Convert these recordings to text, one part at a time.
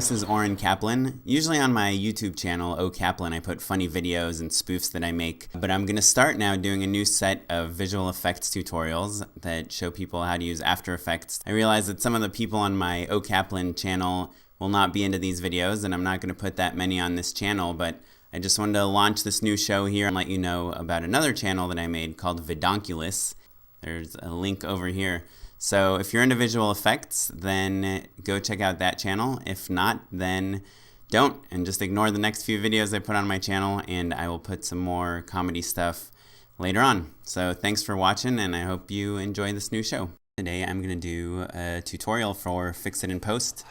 this is Oren Kaplan. Usually on my YouTube channel, O Kaplan, I put funny videos and spoofs that I make. But I'm going to start now doing a new set of visual effects tutorials that show people how to use After Effects. I realize that some of the people on my O Kaplan channel will not be into these videos, and I'm not going to put that many on this channel, but I just wanted to launch this new show here and let you know about another channel that I made called Vidonkulous. There's a link over here. So if you're into visual effects, then go check out that channel. If not, then don't, and just ignore the next few videos I put on my channel, and I will put some more comedy stuff later on. So thanks for watching, and I hope you enjoy this new show. Today I'm going to do a tutorial for Fix It in Post.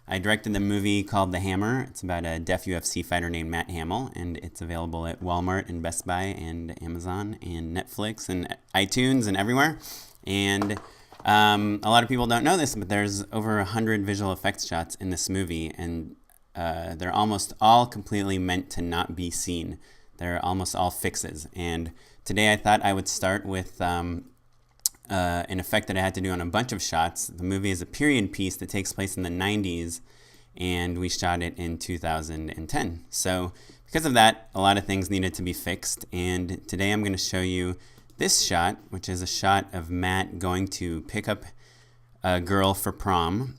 I directed the movie called The Hammer. It's about a deaf UFC fighter named Matt Hamill, and it's available at Walmart and Best Buy and Amazon and Netflix and iTunes and everywhere. And a lot of people don't know this, but there's over 100 visual effects shots in this movie, and they're almost all completely meant to not be seen. They're almost all fixes. And today I thought I would start with an effect that I had to do on a bunch of shots. The movie is a period piece that takes place in the 90s, and we shot it in 2010. So because of that, a lot of things needed to be fixed, and today I'm going to show you this shot, which is a shot of Matt going to pick up a girl for prom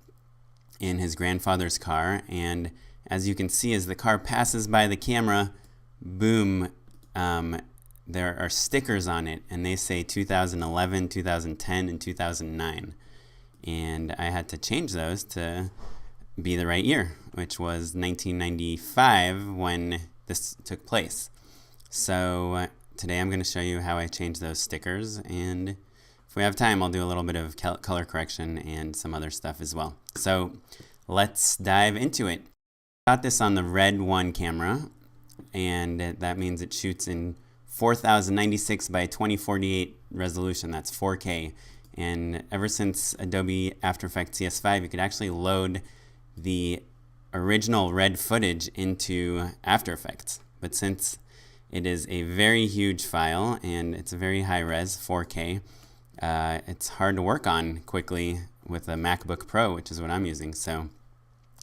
in his grandfather's car. And as you can see, as the car passes by the camera, boom, there are stickers on it, and they say 2011, 2010, and 2009. And I had to change those to be the right year, which was 1995 when this took place. So today I'm going to show you how I change those stickers, and if we have time, I'll do a little bit of color correction and some other stuff as well. So let's dive into it. I got this on the Red 1 camera, and that means it shoots in 4096 by 2048 resolution. That's 4K. And ever since Adobe After Effects CS5, you could actually load the original red footage into After Effects. But since it is a very huge file and it's a very high res 4K, it's hard to work on quickly with a MacBook Pro, which is what I'm using. So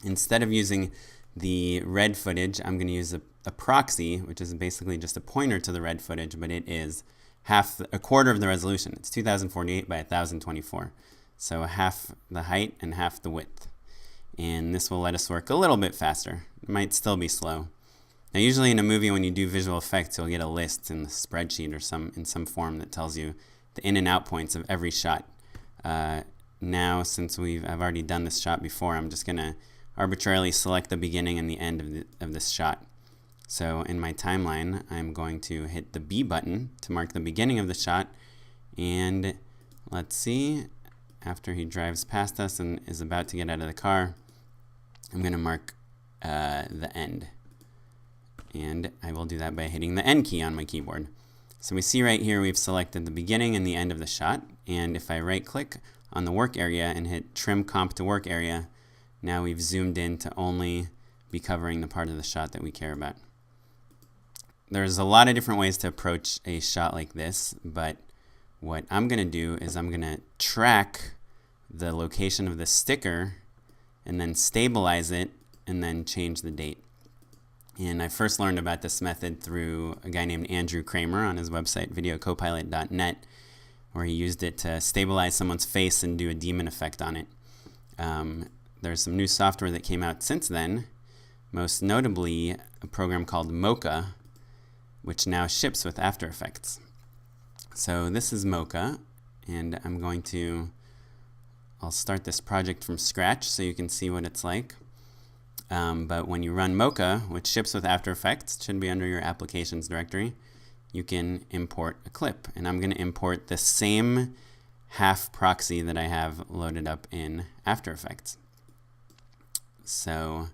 instead of using the red footage, I'm going to use a proxy, which is basically just a pointer to the red footage, but it is a quarter of the resolution. It's 2048 by 1024. So half the height and half the width. And this will let us work a little bit faster. It might still be slow. Now, usually in a movie, when you do visual effects, you'll get a list in the spreadsheet or in some form that tells you the in and out points of every shot. Now, since I've already done this shot before, I'm just going to arbitrarily select the beginning and the end of this shot. So in my timeline, I'm going to hit the B button to mark the beginning of the shot. And let's see, after he drives past us and is about to get out of the car, I'm going to mark the end. And I will do that by hitting the N key on my keyboard. So we see right here we've selected the beginning and the end of the shot. And if I right click on the work area and hit trim comp to work area, now we've zoomed in to only be covering the part of the shot that we care about. There's a lot of different ways to approach a shot like this, but what I'm going to do is I'm going to track the location of the sticker and then stabilize it and then change the date. And I first learned about this method through a guy named Andrew Kramer on his website, videocopilot.net, where he used it to stabilize someone's face and do a demon effect on it. There's some new software that came out since then, most notably a program called Mocha, which now ships with After Effects. So this is Mocha, and I'll start this project from scratch so you can see what it's like. But when you run Mocha, which ships with After Effects, it should be under your applications directory, you can import a clip. And I'm going to import the same half proxy that I have loaded up in After Effects. So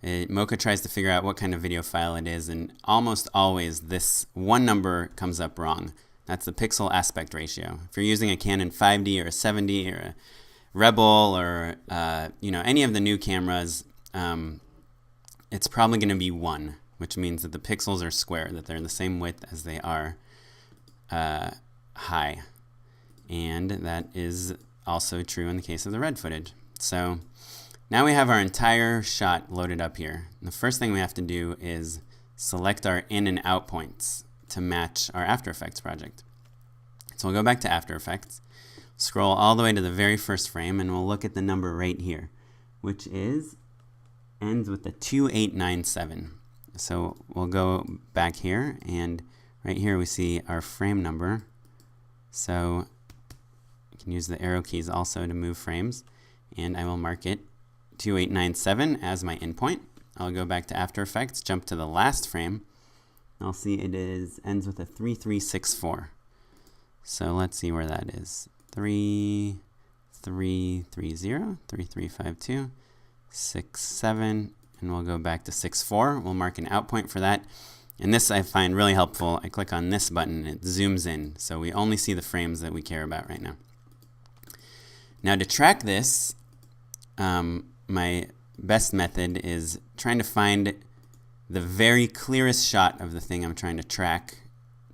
Mocha tries to figure out what kind of video file it is, and almost always this one number comes up wrong. That's the pixel aspect ratio. If you're using a Canon 5D or a 7D or a Rebel or any of the new cameras, it's probably going to be 1, which means that the pixels are square, that they're the same width as they are high. And that is also true in the case of the red footage. So Now we have our entire shot loaded up here. And the first thing we have to do is select our in and out points to match our After Effects project. So we'll go back to After Effects, scroll all the way to the very first frame, and we'll look at the number right here, which ends with the 2897. So we'll go back here, and right here we see our frame number. So you can use the arrow keys also to move frames, and I will mark it 2897 as my endpoint. I'll go back to After Effects, jump to the last frame. I'll see it ends with a 3364. So let's see where that is. 3330, 3352, 67, and we'll go back to 64. We'll mark an out point for that. And this I find really helpful. I click on this button, it zooms in, so we only see the frames that we care about right now. Now to track this, my best method is trying to find the very clearest shot of the thing I'm trying to track.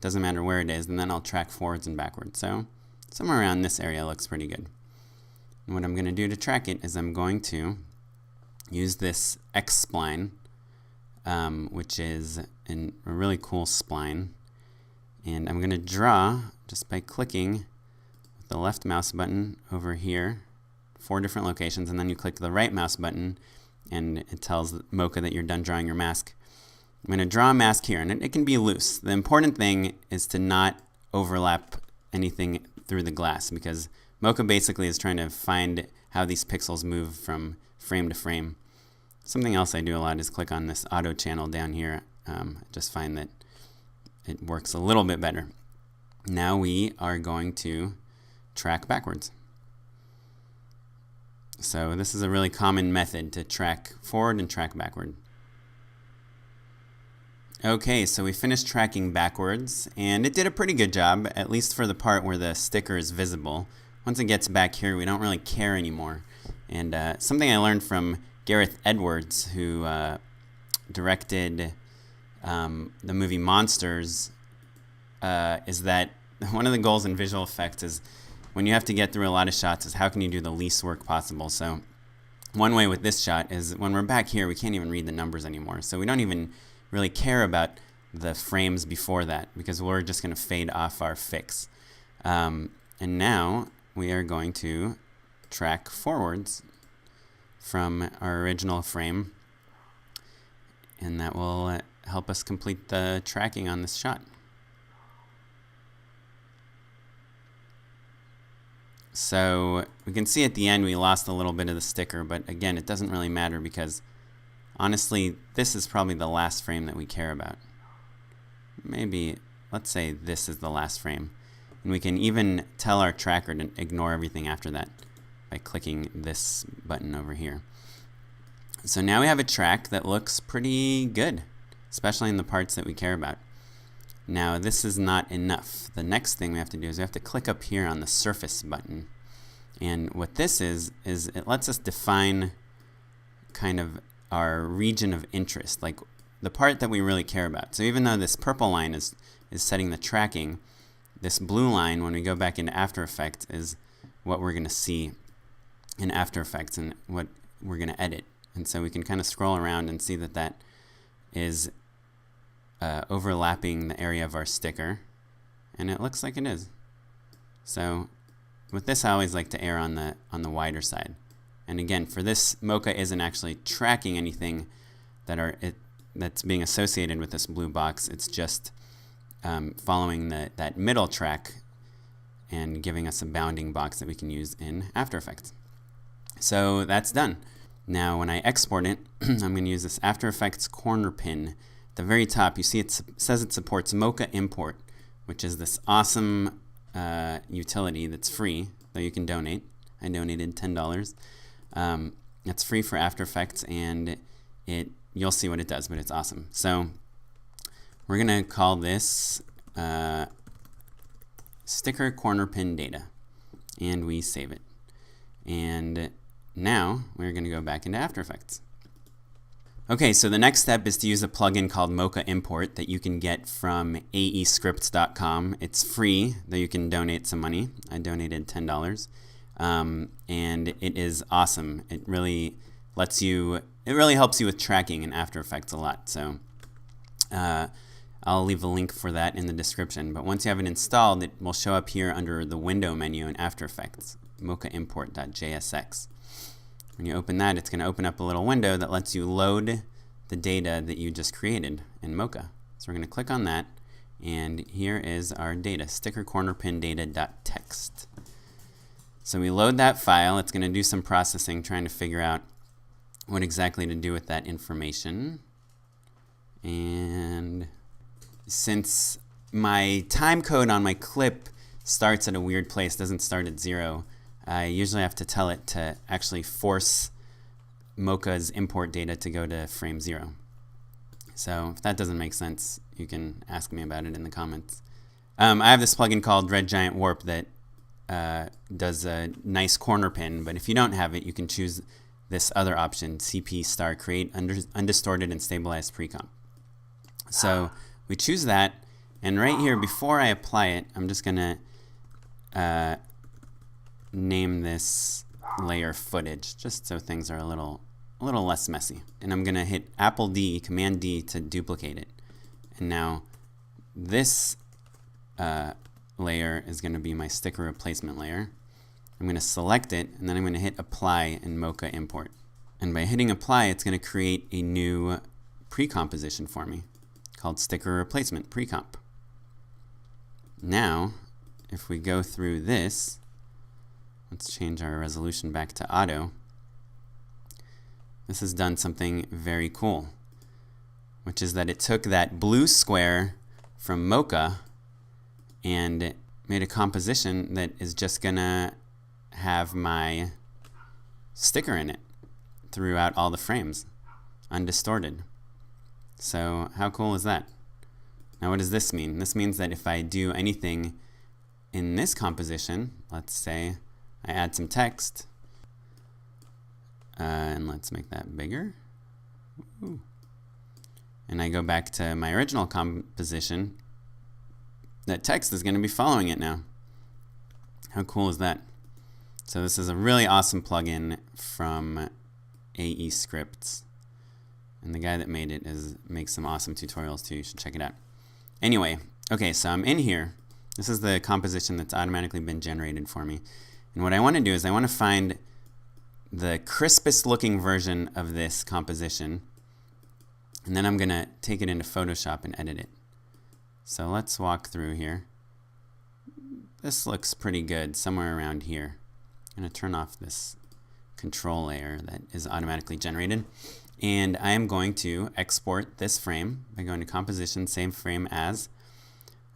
Doesn't matter where it is, and then I'll track forwards and backwards. So somewhere around this area looks pretty good. And what I'm going to do to track it is I'm going to use this X spline, which is a really cool spline. And I'm going to draw just by clicking with the left mouse button over here, 4 different locations, and then you click the right mouse button and it tells Mocha that you're done drawing your mask. I'm going to draw a mask here, and it can be loose. The important thing is to not overlap anything through the glass, because Mocha basically is trying to find how these pixels move from frame to frame. Something else I do a lot is click on this auto channel down here. I just find that it works a little bit better. Now we are going to track backwards. So this is a really common method to track forward and track backward. Okay, so we finished tracking backwards, and it did a pretty good job, at least for the part where the sticker is visible. Once it gets back here, we don't really care anymore. And something I learned from Gareth Edwards, who directed the movie Monsters, is that one of the goals in visual effects is when you have to get through a lot of shots is how can you do the least work possible. So one way with this shot is when we're back here, we can't even read the numbers anymore. So we don't even really care about the frames before that, because we're just going to fade off our fix. And now we are going to track forwards from our original frame, and that will help us complete the tracking on this shot. So we can see at the end we lost a little bit of the sticker, but again, it doesn't really matter because honestly, this is probably the last frame that we care about. Maybe, let's say this is the last frame. And we can even tell our tracker to ignore everything after that by clicking this button over here. So now we have a track that looks pretty good, especially in the parts that we care about. Now this is not enough. The next thing we have to do is we have to click up here on the surface button. And what this is it lets us define kind of our region of interest, like the part that we really care about. So even though this purple line is setting the tracking, this blue line, when we go back into After Effects, is what we're going to see in After Effects and what we're going to edit. And so we can kind of scroll around and see that that is overlapping the area of our sticker, and it looks like it is. So with this, I always like to err on the wider side. And again, for this, Mocha isn't actually tracking anything that's being associated with this blue box. It's just following that middle track and giving us a bounding box that we can use in After Effects. So that's done. Now when I export it, I'm going to use this After Effects corner pin. At the very top, you see it says it supports Mocha Import, which is this awesome utility that's free, though you can donate. I donated $10. It's free for After Effects, and you'll see what it does, but it's awesome. So we're going to call this sticker corner pin data, and we save it. And now we're going to go back into After Effects. Okay, so the next step is to use a plugin called Mocha Import that you can get from aescripts.com. It's free, though you can donate some money. I donated $10. And it is awesome. It really lets you, it really helps you with tracking in After Effects a lot. So I'll leave a link for that in the description. But once you have it installed, it will show up here under the window menu in After Effects, Mocha import.jsx. When you open that, it's going to open up a little window that lets you load the data that you just created in Mocha. So we're going to click on that, and here is our data, sticker corner pin data.txt. So we load that file. It's going to do some processing, trying to figure out what exactly to do with that information. And since my time code on my clip starts at a weird place, doesn't start at 0, I usually have to tell it to actually force Mocha's import data to go to frame 0. So if that doesn't make sense, you can ask me about it in the comments. I have this plugin called Red Giant Warp that does a nice corner pin, but if you don't have it, you can choose this other option, CP star create undistorted and stabilized pre-comp. So we choose that, and right here before I apply it, I'm just gonna name this layer footage, just so things are a little less messy. And I'm gonna hit Apple D, Command D to duplicate it. And now this layer is gonna be my sticker replacement layer. I'm gonna select it, and then I'm gonna hit Apply in Mocha Import. And by hitting Apply, it's gonna create a new pre-composition for me called Sticker Replacement Pre-Comp. Now, if we go through this, let's change our resolution back to auto. This has done something very cool, which is that it took that blue square from Mocha and made a composition that is just gonna have my sticker in it throughout all the frames, undistorted. So how cool is that? Now what does this mean? This means that if I do anything in this composition, let's say I add some text, and let's make that bigger. Ooh. And I go back to my original composition, that text is going to be following it now. How cool is that? So this is a really awesome plugin from AE Scripts. And the guy that made it makes some awesome tutorials too. You should check it out. Anyway, okay, so I'm in here. This is the composition that's automatically been generated for me. And what I want to do is I want to find the crispest looking version of this composition. And then I'm going to take it into Photoshop and edit it. So let's walk through here. This looks pretty good, somewhere around here. I'm going to turn off this control layer that is automatically generated. And I am going to export this frame by going to Composition, Save Frame As.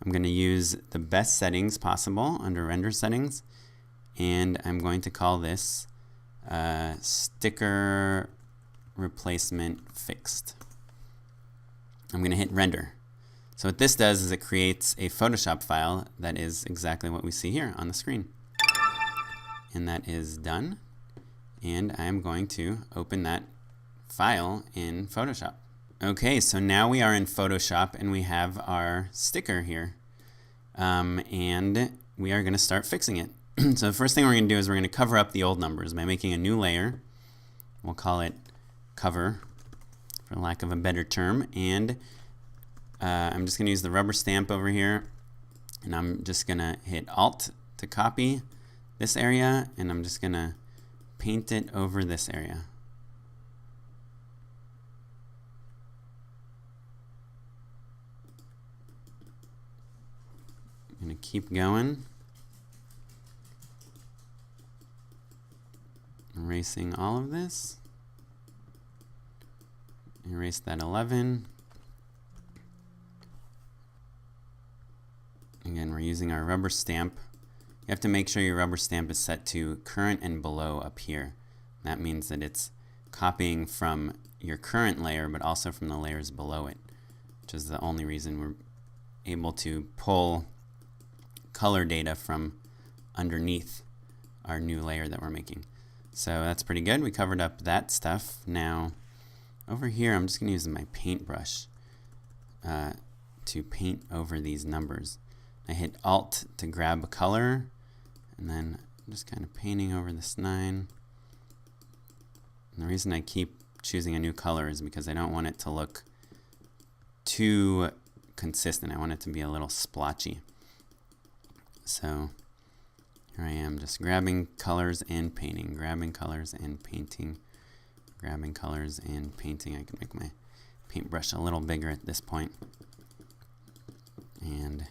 I'm going to use the best settings possible under Render Settings. And I'm going to call this Sticker Replacement Fixed. I'm going to hit Render. So what this does is it creates a Photoshop file that is exactly what we see here on the screen. And that is done. And I'm going to open that file in Photoshop. Okay, so now we are in Photoshop and we have our sticker here. And we are going to start fixing it. So the first thing we're going to do is we're going to cover up the old numbers by making a new layer. We'll call it Cover, for lack of a better term. And I'm just going to use the rubber stamp over here. And I'm just going to hit Alt to copy this area. And I'm just going to paint it over this area. I'm going to keep going. Erasing all of this. Erase that 11. Again, we're using our rubber stamp. You have to make sure your rubber stamp is set to current and below up here. That means that it's copying from your current layer, but also from the layers below it, which is the only reason we're able to pull color data from underneath our new layer that we're making. So that's pretty good. We covered up that stuff. Now, over here, I'm just going to use my paintbrush to paint over these numbers. I hit Alt to grab a color, and then I'm just kind of painting over this 9. And the reason I keep choosing a new color is because I don't want it to look too consistent. I want it to be a little splotchy. So here I am just grabbing colors and painting, grabbing colors and painting, grabbing colors and painting. I can make my paintbrush a little bigger at this point. And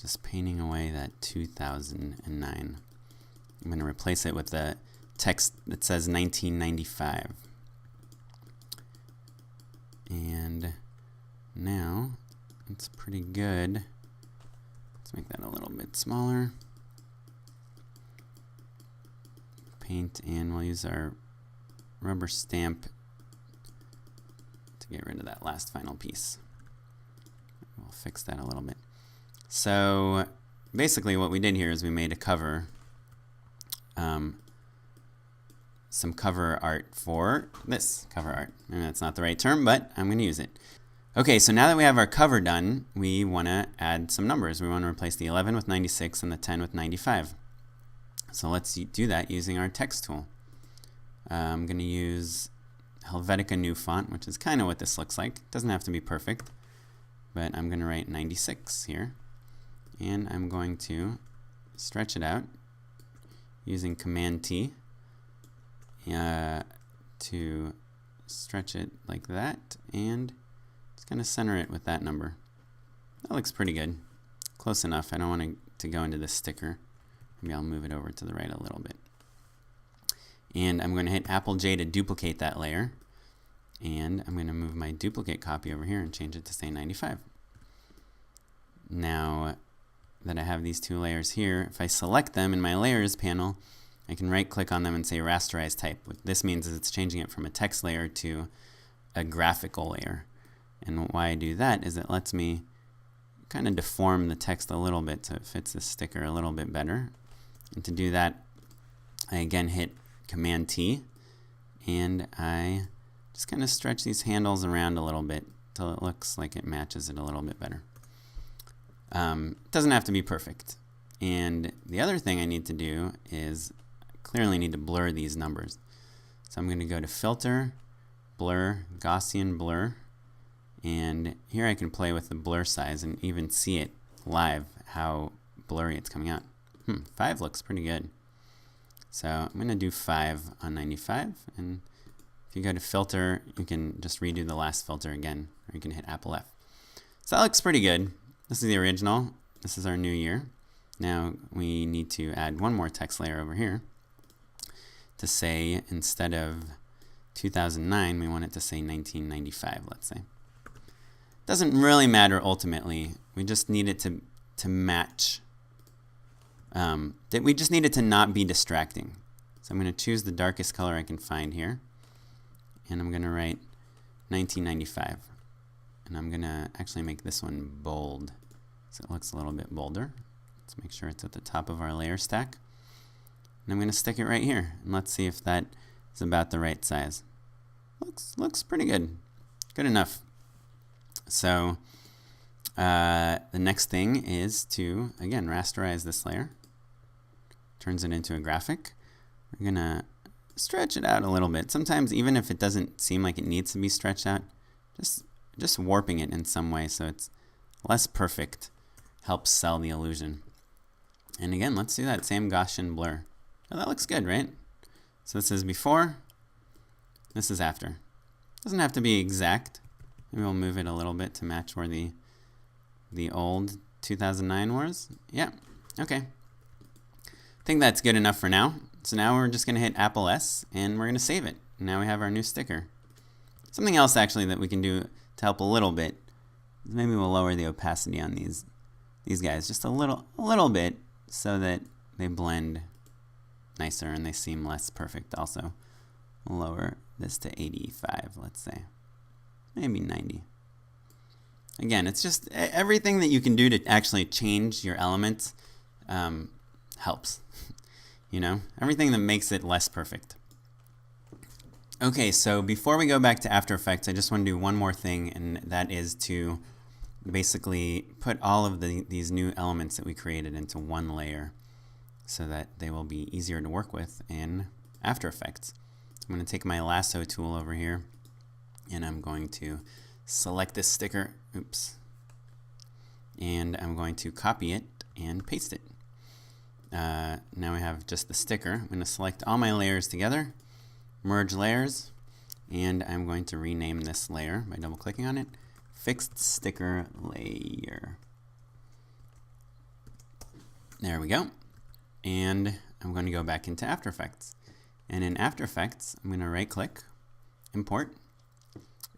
just painting away that 2009. I'm going to replace it with the text that says 1995. And now it's pretty good. Let's make that a little bit smaller. Paint, and we'll use our rubber stamp to get rid of that last final piece. We'll fix that a little bit. So basically what we did here is we made a cover, some cover art for this cover art. Maybe that's not the right term, but I'm going to use it. Okay, so now that we have our cover done, we want to add some numbers. We want to replace the 11 with 96 and the 10 with 95. So let's do that using our text tool. I'm going to use Helvetica New Font, which is kind of what this looks like. It doesn't have to be perfect, but I'm going to write 96 here. And I'm going to stretch it out using Command T to stretch it like that, and it's going to center it with that number. That looks pretty good. Close enough. I don't want it to go into the sticker. Maybe I'll move it over to the right a little bit. And I'm going to hit Apple J to duplicate that layer. And I'm going to move my duplicate copy over here and change it to say 95. Now that I have these two layers here, if I select them in my layers panel, I can right click on them and say rasterize type. What this means is it's changing it from a text layer to a graphical layer. And why I do that is it lets me kind of deform the text a little bit so it fits the sticker a little bit better. And to do that, I again hit Command T, and I just kind of stretch these handles around a little bit till it looks like it matches it a little bit better. It doesn't have to be perfect. And the other thing I need to do is clearly need to blur these numbers. So I'm going to go to Filter, Blur, Gaussian Blur, and here I can play with the blur size and even see it live, how blurry it's coming out. 5 looks pretty good. So I'm going to do 5 on 95, and if you go to Filter, you can just redo the last filter again, or you can hit Apple F. So that looks pretty good. This is the original. This is our new year. Now we need to add one more text layer over here to say, instead of 2009, we want it to say 1995, let's say. Doesn't really matter ultimately. We just need it to match. We just need it to not be distracting. So I'm going to choose the darkest color I can find here, and I'm going to write 1995. And I'm going to actually make this one bold so it looks a little bit bolder. Let's make sure it's at the top of our layer stack. And I'm going to stick it right here, and let's see if that is about the right size. Looks pretty good. Good enough. So the next thing is to, again, rasterize this layer. Turns it into a graphic. We're going to stretch it out a little bit. Sometimes, even if it doesn't seem like it needs to be stretched out, just warping it in some way so it's less perfect helps sell the illusion. And again, let's do that same Gaussian blur. Oh, that looks good, right? So this is before, this is after. Doesn't have to be exact. Maybe we'll move it a little bit to match where the old 2009 was. Yeah, okay. I think that's good enough for now. So now we're just going to hit Apple S, and we're going to save it. Now we have our new sticker. Something else actually that we can do to help a little bit is maybe we'll lower the opacity on these guys just a little bit so that they blend nicer and they seem less perfect also. We'll lower this to 85, let's say. Maybe 90. Again, it's just everything that you can do to actually change your elements helps. You know, everything that makes it less perfect. Okay, so before we go back to After Effects, I just want to do one more thing, and that is to basically put all of these new elements that we created into one layer so that they will be easier to work with in After Effects. I'm going to take my lasso tool over here, and I'm going to select this sticker, oops, and I'm going to copy it and paste it. Now we have just the sticker. I'm going to select all my layers together, merge layers, and I'm going to rename this layer by double clicking on it, fixed sticker layer. There we go. And I'm going to go back into After Effects. And in After Effects, I'm going to right click, import,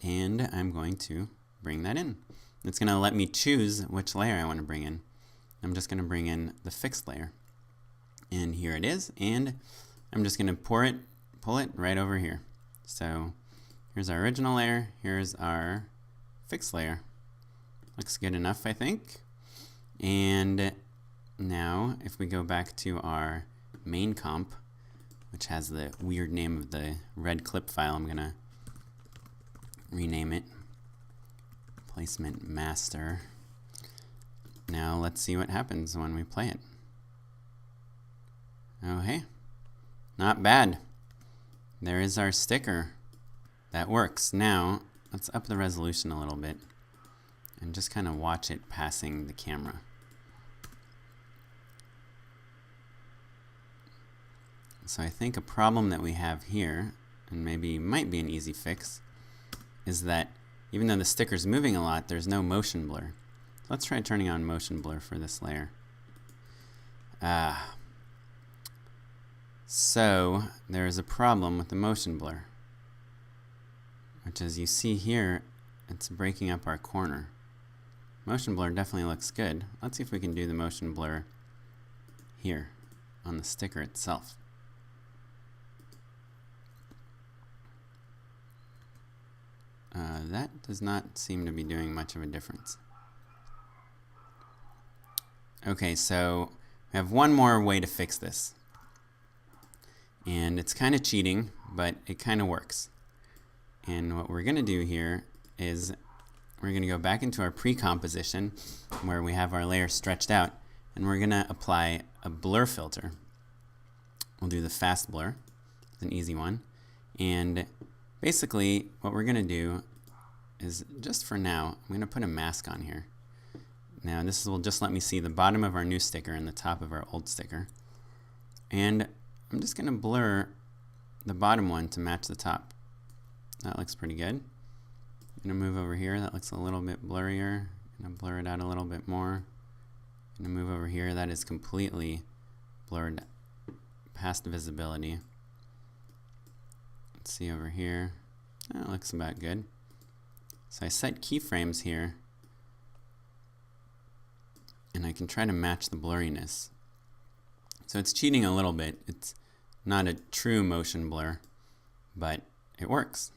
and I'm going to bring that in. It's going to let me choose which layer I want to bring in. I'm just going to bring in the fixed layer. And here it is, and I'm just going to pull it right over here. So here's our original layer, here's our fixed layer. Looks good enough, I think. And now if we go back to our main comp, which has the weird name of the red clip file, I'm going to rename it Placement Master. Now let's see what happens when we play it. Oh hey, not bad. There is our sticker. That works. Now let's up the resolution a little bit and just kind of watch it passing the camera. So I think a problem that we have here, and maybe might be an easy fix, is that even though the sticker's moving a lot, there's no motion blur. Let's try turning on motion blur for this layer. So there's a problem with the motion blur, which as you see here, it's breaking up our corner. Motion blur definitely looks good. Let's see if we can do the motion blur here on the sticker itself. That does not seem to be doing much of a difference. Okay, so we have one more way to fix this. And it's kind of cheating, but it kind of works. And what we're going to do here is we're going to go back into our pre-composition where we have our layer stretched out, and we're going to apply a blur filter. We'll do the fast blur. It's an easy one. And basically what we're going to do is, just for now, I'm going to put a mask on here. Now this will just let me see the bottom of our new sticker and the top of our old sticker. And I'm just going to blur the bottom one to match the top. That looks pretty good. I'm going to move over here. That looks a little bit blurrier. I'm going to blur it out a little bit more. I'm going to move over here. That is completely blurred past visibility. Let's see over here. That looks about good. So I set keyframes here, and I can try to match the blurriness. So it's cheating a little bit. It's not a true motion blur, but it works.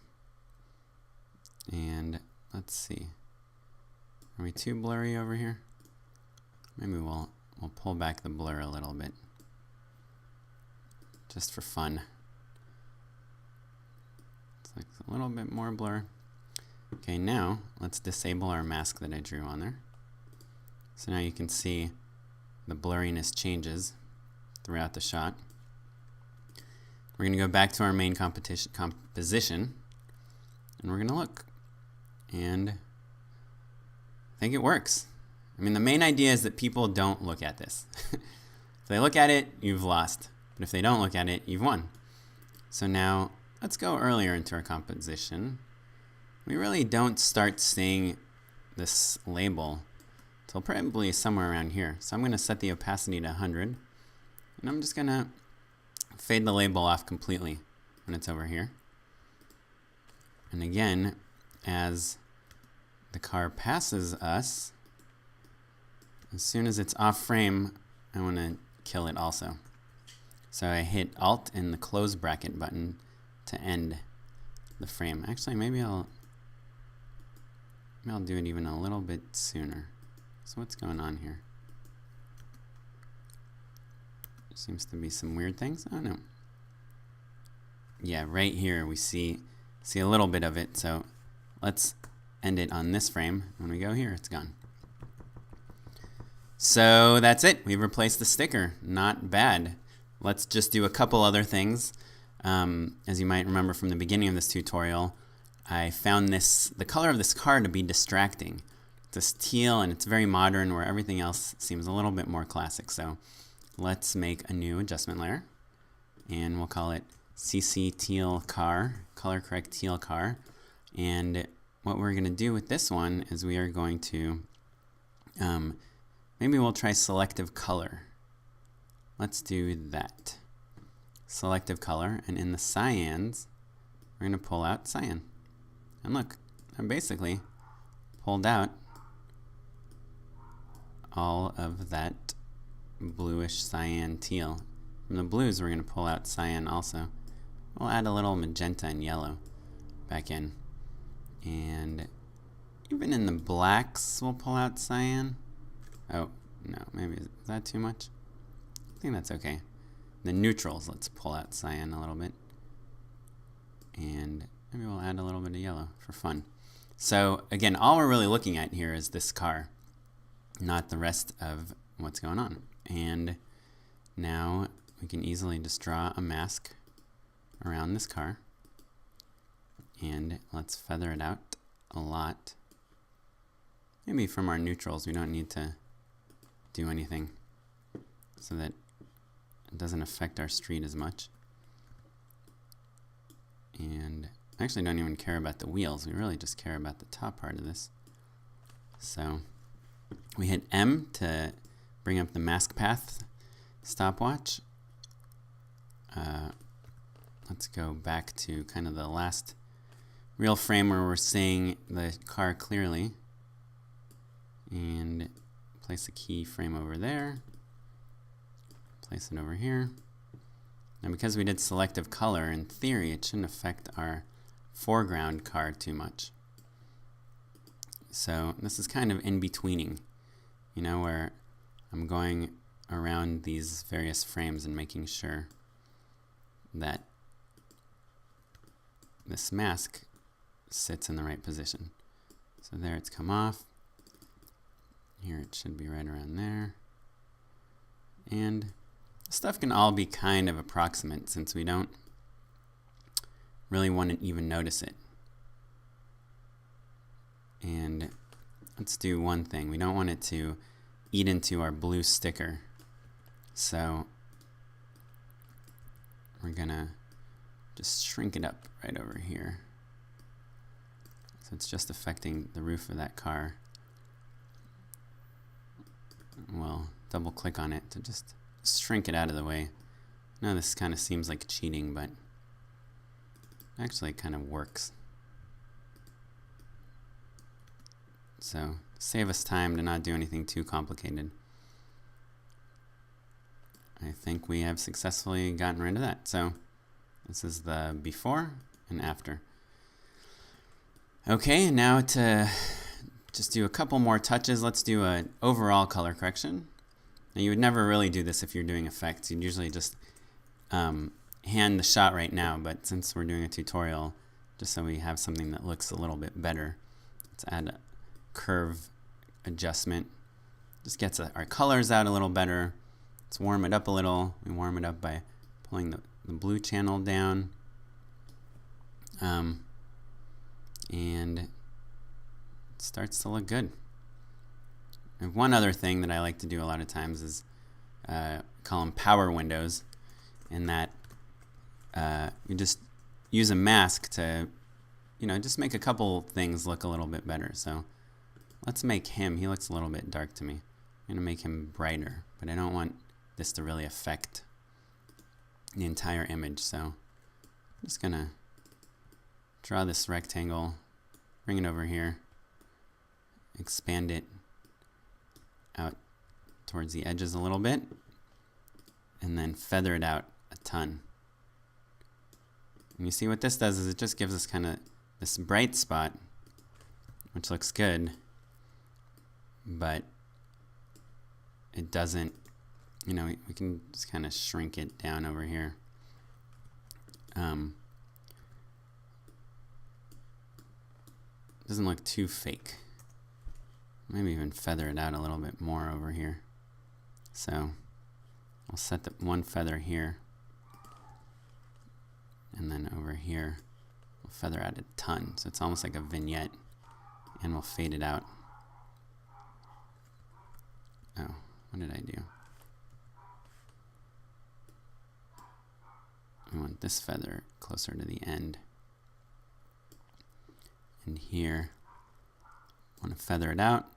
And let's see. Are we too blurry over here? Maybe we'll pull back the blur a little bit, just for fun. It's like a little bit more blur. Okay, now let's disable our mask that I drew on there. So now you can see the blurriness changes throughout the shot. We're going to go back to our main composition, and we're going to look. And I think it works. I mean, the main idea is that people don't look at this. If they look at it, you've lost. But if they don't look at it, you've won. So now let's go earlier into our composition. We really don't start seeing this label till probably somewhere around here. So I'm going to set the opacity to 100. And I'm just going to fade the label off completely when it's over here. And again, as the car passes us, as soon as it's off frame, I want to kill it also. So I hit Alt and the close bracket button to end the frame. Actually, maybe I'll do it even a little bit sooner. So what's going on here? Seems to be some weird things. Oh no. Yeah, right here we see a little bit of it. So let's end it on this frame. When we go here, it's gone. So that's it. We've replaced the sticker. Not bad. Let's just do a couple other things. As you might remember from the beginning of this tutorial, I found the color of this car to be distracting. It's this teal and it's very modern where everything else seems a little bit more classic. So let's make a new adjustment layer and we'll call it CC Teal Car, Color Correct Teal Car. And what we're going to do with this one is we are going to, maybe we'll try selective color. Let's do that. Selective color, and in the cyans, we're going to pull out cyan. And look, I basically pulled out all of that bluish cyan teal. From the blues, we're going to pull out cyan also. We'll add a little magenta and yellow back in. And even in the blacks, we'll pull out cyan. Oh, no, maybe is that too much? I think that's okay. The neutrals, let's pull out cyan a little bit. And maybe we'll add a little bit of yellow for fun. So again, all we're really looking at here is this car, not the rest of what's going on. And now we can easily just draw a mask around this car. And let's feather it out a lot. Maybe from our neutrals, we don't need to do anything so that it doesn't affect our street as much. And I actually don't even care about the wheels. We really just care about the top part of this. So we hit M to bring up the mask path stopwatch. Let's go back to kind of the last real frame where we're seeing the car clearly. And place a keyframe over there. Place it over here. Now because we did selective color, in theory it shouldn't affect our foreground car too much. So this is kind of in-betweening, you know, where I'm going around these various frames and making sure that this mask sits in the right position. So there it's come off. Here it should be right around there. And stuff can all be kind of approximate since we don't really want to even notice it. And let's do one thing. We don't want it to eat into our blue sticker. So we're gonna just shrink it up right over here. So it's just affecting the roof of that car. We'll double click on it to just shrink it out of the way. Now this kind of seems like cheating, but actually it kind of works. So save us time to not do anything too complicated. I think we have successfully gotten rid of that. So this is the before and after. Okay, now to just do a couple more touches, let's do an overall color correction. Now you would never really do this if you're doing effects. You'd usually just hand the shot right now, but since we're doing a tutorial, just so we have something that looks a little bit better, let's add a curve adjustment. Just gets our colors out a little better. Let's warm it up a little. We warm it up by pulling the blue channel down. And it starts to look good. And one other thing that I like to do a lot of times is call them power windows, in that we just use a mask to, you know, just make a couple things look a little bit better. So let's make him, he looks a little bit dark to me. I'm gonna make him brighter, but I don't want this to really affect the entire image. So I'm just gonna draw this rectangle, bring it over here, expand it out towards the edges a little bit, and then feather it out a ton. And you see what this does is it just gives us kind of this bright spot, which looks good, but it doesn't, you know, we can just kind of shrink it down over here. Doesn't look too fake. Maybe even feather it out a little bit more over here. So I'll set the one feather here. And then over here, we'll feather out a ton. So it's almost like a vignette. And we'll fade it out. Oh, what did I do? I want this feather closer to the end. And here, I want to feather it out,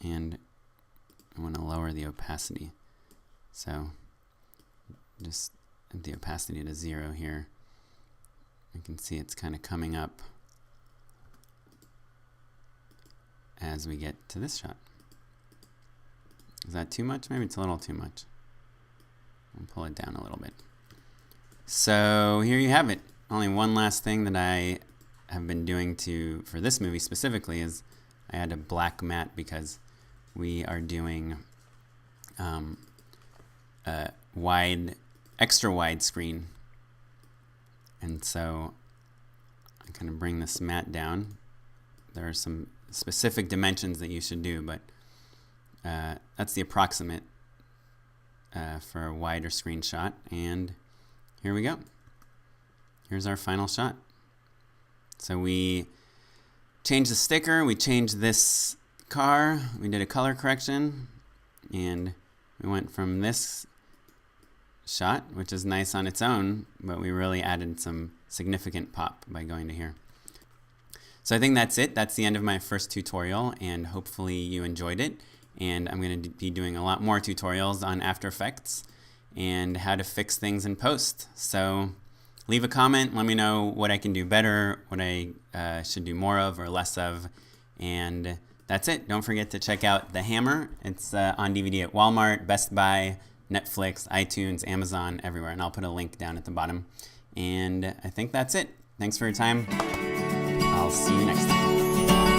and I want to lower the opacity. So just at the opacity to 0 here. You can see it's kind of coming up as we get to this shot. Is that too much? Maybe it's a little too much. I'll pull it down a little bit. So here you have it. Only one last thing that I have been doing for this movie specifically is I had a black matte because we are doing a extra wide screen. And so I kind of bring this matte down. There are some specific dimensions that you should do, but that's the approximate for a wider screenshot. And here we go. Here's our final shot. So we changed the sticker, we changed this car, we did a color correction, and we went from this shot, which is nice on its own, but we really added some significant pop by going to here. So I think that's it. That's the end of my first tutorial, and hopefully you enjoyed it. And I'm going to be doing a lot more tutorials on After Effects and how to fix things in post. So leave a comment, let me know what I can do better, what I should do more of or less of, and that's it. Don't forget to check out The Hammer. It's on DVD at Walmart, Best Buy, Netflix, iTunes, Amazon, everywhere, and I'll put a link down at the bottom. And I think that's it. Thanks for your time. I'll see you next time.